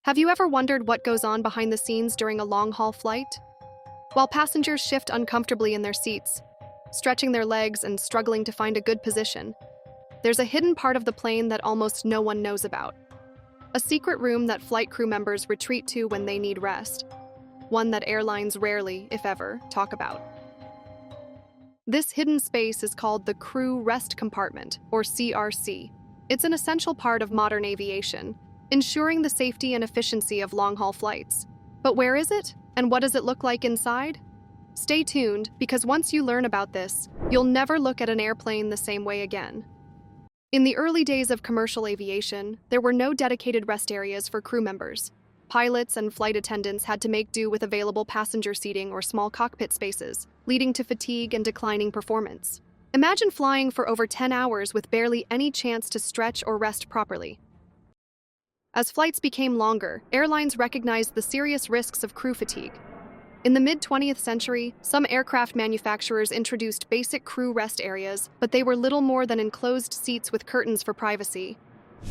Have you ever wondered what goes on behind the scenes during a long-haul flight? While passengers shift uncomfortably in their seats, stretching their legs and struggling to find a good position, there's a hidden part of the plane that almost no one knows about. A secret room that flight crew members retreat to when they need rest. One that airlines rarely, if ever, talk about. This hidden space is called the Crew Rest Compartment, or CRC. It's an essential part of modern aviation, ensuring the safety and efficiency of long-haul flights. But where is it? And what does it look like inside? Stay tuned, because once you learn about this, you'll never look at an airplane the same way again. In the early days of commercial aviation, there were no dedicated rest areas for crew members. Pilots and flight attendants had to make do with available passenger seating or small cockpit spaces, leading to fatigue and declining performance. Imagine flying for over 10 hours with barely any chance to stretch or rest properly. As flights became longer, airlines recognized the serious risks of crew fatigue. In the mid-20th century, some aircraft manufacturers introduced basic crew rest areas, but they were little more than enclosed seats with curtains for privacy.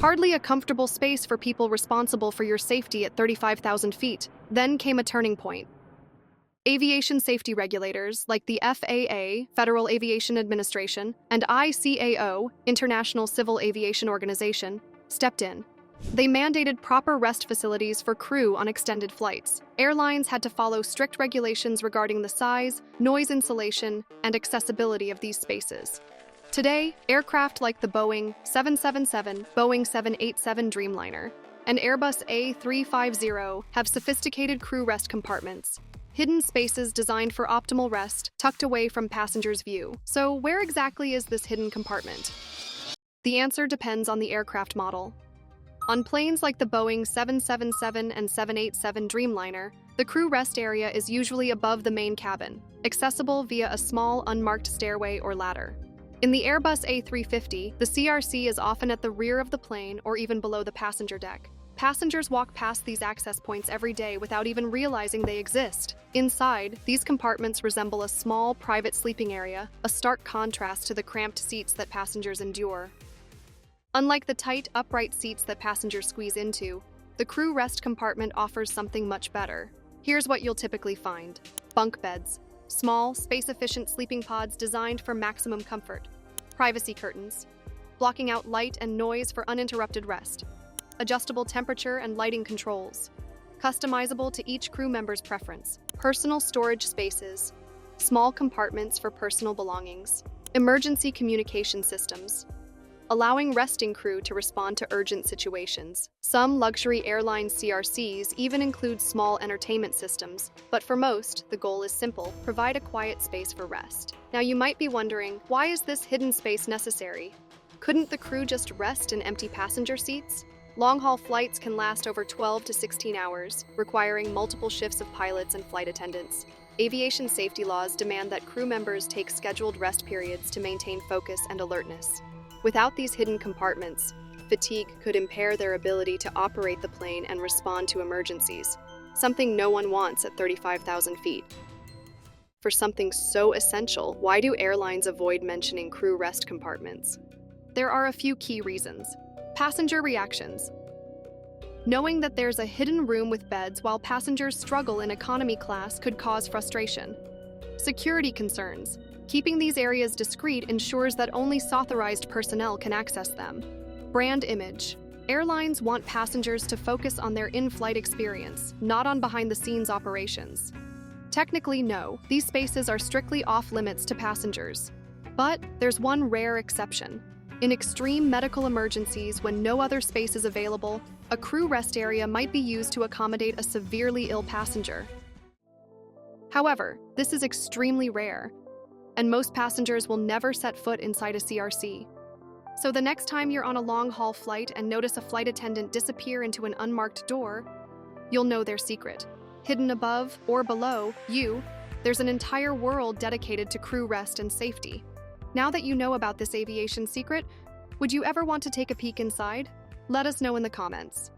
Hardly a comfortable space for people responsible for your safety at 35,000 feet. Then came a turning point. Aviation safety regulators like the FAA, Federal Aviation Administration, and ICAO, International Civil Aviation Organization, stepped in. They mandated proper rest facilities for crew on extended flights. Airlines had to follow strict regulations regarding the size, noise insulation, and accessibility of these spaces. Today, aircraft like the Boeing 777, Boeing 787 Dreamliner, and Airbus A350 have sophisticated crew rest compartments, hidden spaces designed for optimal rest, tucked away from passengers' view. So where exactly is this hidden compartment? The answer depends on the aircraft model. On planes like the Boeing 777 and 787 Dreamliner, the crew rest area is usually above the main cabin, accessible via a small unmarked stairway or ladder. In the Airbus A350, the CRC is often at the rear of the plane or even below the passenger deck. Passengers walk past these access points every day without even realizing they exist. Inside, these compartments resemble a small, private sleeping area, a stark contrast to the cramped seats that passengers endure. Unlike the tight, upright seats that passengers squeeze into, the crew rest compartment offers something much better. Here's what you'll typically find. Bunk beds. Small, space-efficient sleeping pods designed for maximum comfort. Privacy curtains, blocking out light and noise for uninterrupted rest. Adjustable temperature and lighting controls, customizable to each crew member's preference. Personal storage spaces, small compartments for personal belongings. Emergency communication systems, allowing resting crew to respond to urgent situations. Some luxury airline CRCs even include small entertainment systems, but for most, the goal is simple: provide a quiet space for rest. Now you might be wondering, why is this hidden space necessary? Couldn't the crew just rest in empty passenger seats? Long-haul flights can last over 12 to 16 hours, requiring multiple shifts of pilots and flight attendants. Aviation safety laws demand that crew members take scheduled rest periods to maintain focus and alertness. Without these hidden compartments, fatigue could impair their ability to operate the plane and respond to emergencies, something no one wants at 35,000 feet. For something so essential, why do airlines avoid mentioning crew rest compartments? There are a few key reasons. Passenger reactions. Knowing that there's a hidden room with beds while passengers struggle in economy class could cause frustration. Security concerns. Keeping these areas discreet ensures that only authorized personnel can access them. Brand image. Airlines want passengers to focus on their in-flight experience, not on behind-the-scenes operations. Technically, no, these spaces are strictly off-limits to passengers. But there's one rare exception. In extreme medical emergencies, when no other space is available, a crew rest area might be used to accommodate a severely ill passenger. However, this is extremely rare, and most passengers will never set foot inside a CRC. So the next time you're on a long-haul flight and notice a flight attendant disappear into an unmarked door, you'll know their secret. Hidden above or below you, there's an entire world dedicated to crew rest and safety. Now that you know about this aviation secret, would you ever want to take a peek inside? Let us know in the comments.